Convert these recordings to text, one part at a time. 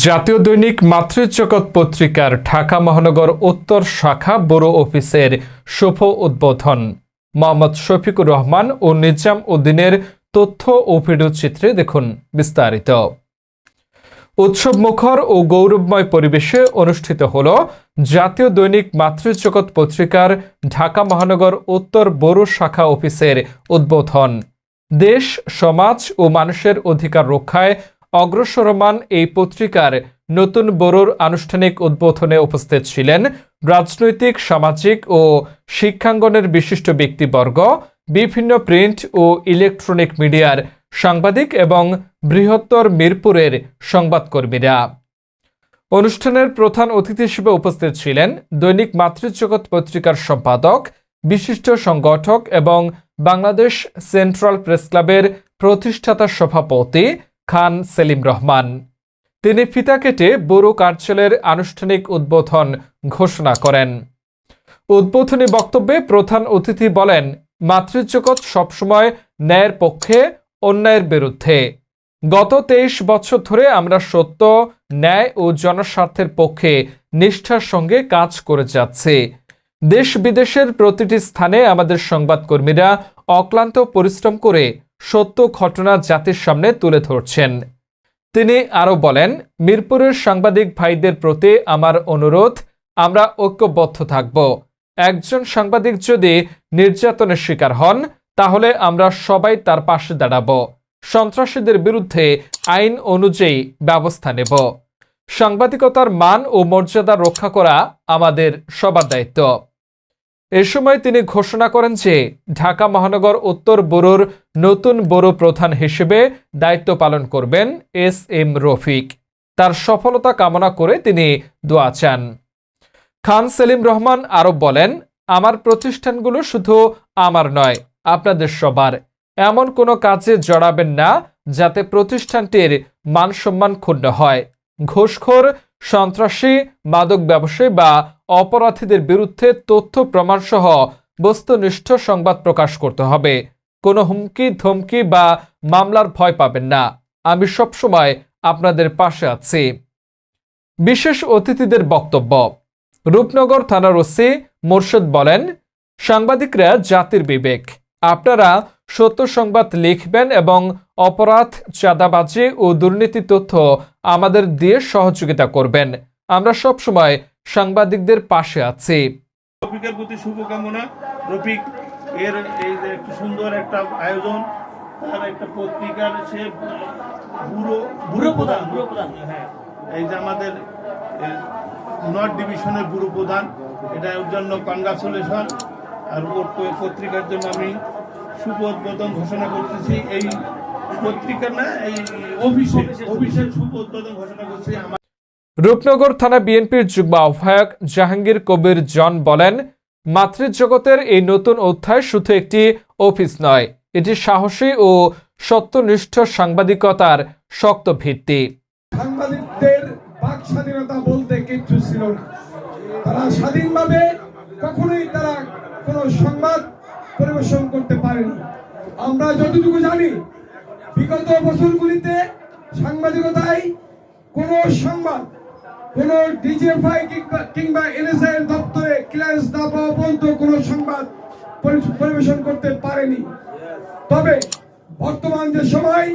জাতীয় দৈনিক মাতৃজগৎ পত্রিকার ঢাকা মহানগর উত্তর শাখা ব্যুরো অফিসের শুভ উদ্বোধন। মোহাম্মদ শফিকুর রহমান ও নিজাম উদ্দিনের তথ্য ও ভিডিও চিত্রে দেখুন বিস্তারিত। উৎসব মুখর ও গৌরবময় পরিবেশে অনুষ্ঠিত হল জাতীয় দৈনিক মাতৃজগৎ পত্রিকার ঢাকা মহানগর উত্তর ব্যুরো শাখা অফিসের উদ্বোধন। দেশ, সমাজ ও মানুষের অধিকার রক্ষায় অগ্রসরমান এই পত্রিকার নতুন ব্যুরোর আনুষ্ঠানিক উদ্বোধনে উপস্থিত ছিলেন রাজনৈতিক, সামাজিক ও শিক্ষাঙ্গনের বিশিষ্ট ব্যক্তিবর্গ, বিভিন্ন প্রিন্ট ও ইলেকট্রনিক মিডিয়ার সাংবাদিক এবং বৃহত্তর মিরপুরের সংবাদকর্মীরা। অনুষ্ঠানের প্রধান অতিথি হিসেবে উপস্থিত ছিলেন দৈনিক মাতৃজগৎ পত্রিকার সম্পাদক, বিশিষ্ট সংগঠক এবং বাংলাদেশ সেন্ট্রাল প্রেস ক্লাবের প্রতিষ্ঠাতা সভাপতি খান সেলিম রহমান। তিনি ফিতা কেটে ব্যুরো কার্যালয়ের আনুষ্ঠানিক উদ্বোধন ঘোষণা করেন। উদ্বোধনী বক্তব্যে প্রধান অতিথি বলেন, মাতৃজগৎ সবসময় ন্যায়ের পক্ষে, অন্যায়ের বিরুদ্ধে। গত 23 বছর ধরে আমরা সত্য, ন্যায় ও জনস্বার্থের পক্ষে নিষ্ঠার সঙ্গে কাজ করে যাচ্ছি। দেশ বিদেশের প্রতিটি স্থানে আমাদের সংবাদকর্মীরা অক্লান্ত পরিশ্রম করে সত্য ঘটনা জাতির সামনে তুলে ধরছেন। তিনি আরও বলেন, মিরপুরের সাংবাদিক ভাইদের প্রতি আমার অনুরোধ, আমরা ঐক্যবদ্ধ থাকব। একজন সাংবাদিক যদি নির্যাতনের শিকার হন, তাহলে আমরা সবাই তার পাশে দাঁড়াব। সন্ত্রাসীদের বিরুদ্ধে আইন অনুযায়ী ব্যবস্থা নেব। সাংবাদিকতার মান ও মর্যাদা রক্ষা করা আমাদের সবার দায়িত্ব। এ সময় তিনি ঘোষণা করেন যে ঢাকা মহানগর উত্তর ব্যুরোর নতুন ব্যুরো প্রধান হিসেবে দায়িত্ব পালন করবেন এস.এম. রফিক। তার সফলতা কামনা করে তিনি দোয়া চান। খান সেলিম রহমান আরও বলেন, আমার প্রতিষ্ঠানগুলো শুধু আমার নয়, আপনাদের সবার। এমন কোনো কাজে জড়াবেন না যাতে প্রতিষ্ঠানটির মানসম্মান ক্ষুণ্ণ হয়। ঘুষখোর, সন্ত্রাসী, মাদক ব্যবসায়ী বা অপরাধীদের বিরুদ্ধে তথ্য প্রমাণ সহ বস্তুনিষ্ঠ সংবাদ প্রকাশ করতে হবে। কোনো হুমকি, ধমকি বা মামলার ভয় পাবেন না। আমি সবসময় আপনাদের পাশে আছি। বিশেষ অতিথিদের বক্তব্য। রূপনগর থানার ওসি মোর্শেদ বলেন, সাংবাদিকরা জাতির বিবেক। আপনারা সত্য সংবাদ লিখবেন এবং অপরাধ, চাঁদাবাজি ও দুর্নীতি তথ্য আমাদের দিয়ে সহযোগিতা করবেন। আমরা সবসময় সাংবাদিকদের পাশে আছি। রফিকের প্রতি শুভকামনা। রফিক এর এই যে একটু সুন্দর একটা আয়োজন, তার একটা পত্রিকার সে ব্যুরো প্রধান, হ্যাঁ, এই যে আমাদের নর্থ ডিভিশনের ব্যুরো প্রধান, এটা ওর জন্য কনগ্রাচুলেশন। আর ওর পত্রিকার জন্য আমি শুভ উদ্বোধন ঘোষণা করতেছি। এই পত্রিকা না, এই অফিসের শুভ উদ্বোধন ঘোষণা করছি। রূপনগর থানা বিএনপির যুগ্ম আহ্বায়ক জাহাঙ্গীর কবির জন বলেন, মাতৃজগতের এই নতুন অধ্যায় শুধু একটি অফিস নয়, এটি সাহসী ও সত্যনিষ্ঠ সাংবাদিকতার শক্ত ভিত্তি। সাংবাদিকদের বাক স্বাধীনতা বলতে কিছু ছিল না। তারা স্বাধীনভাবে কখনোই তারা কোনো সংবাদ পরিবেশন করতে পারেনি। আমরা যতটুকু জানি, বিগত বছরগুলিতে সাংবাদিকতায় কোনো সংবাদ, কোনো ডিজিএফআই কিংবা এনএসআই এর দপ্তরে ক্লিয়ারেন্স না পাওয়া পর্যন্ত কোনো সংবাদ পরিবেশন করতে পারেনি। তবে বর্তমান যে সময়।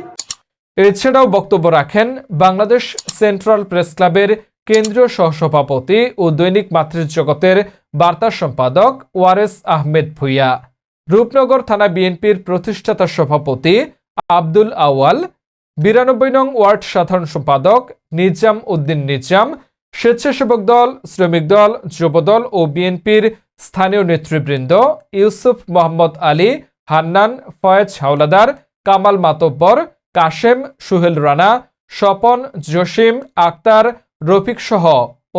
এছাড়াও বক্তব্য রাখেন বাংলাদেশ সেন্ট্রাল প্রেস ক্লাবের কেন্দ্রীয় সহসভাপতি ও দৈনিক মাতৃজগতের বার্তা সম্পাদক ওয়ারেস আহমেদ ভুইয়া, রূপনগর থানা বিএনপির প্রতিষ্ঠাতা সভাপতি আব্দুল আওয়াল, 92 নং ওয়ার্ড সাধারণ সম্পাদক নিজাম উদ্দিন নিজাম, স্বেচ্ছাসেবক দল, শ্রমিক দল, যুবদল ও বিএনপির স্থানীয় নেতৃবৃন্দ ইউসুফ মোহাম্মদ আলী, হান্নান, ফয়েজ হাওলাদার, কামাল মাতব্বর, কাশেম, সুহেল রানা, স্বপন, জসিম, আক্তার, রফিক সহ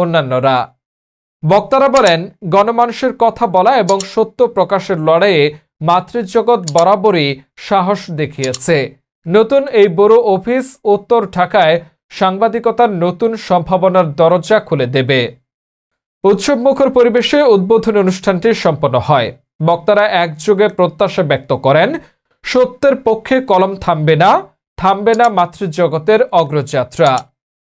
অন্যান্যরা। বক্তারা বলেন, গণমানুষের কথা বলা এবং সত্য প্রকাশের লড়াইয়ে মাতৃজগৎ বরাবরই সাহস দেখিয়েছে। নতুন এই ব্যুরো অফিস উত্তর ঢাকায় সাংবাদিকতার নতুন সম্ভাবনার দরজা খুলে দেবে। উৎসবমুখর পরিবেশে উদ্বোধনী অনুষ্ঠানটি সম্পন্ন হয়। বক্তারা একযোগে প্রত্যাশা ব্যক্ত করেন, সত্যের পক্ষে কলম থামবে না, থামবে না মাতৃজগতের অগ্রযাত্রা।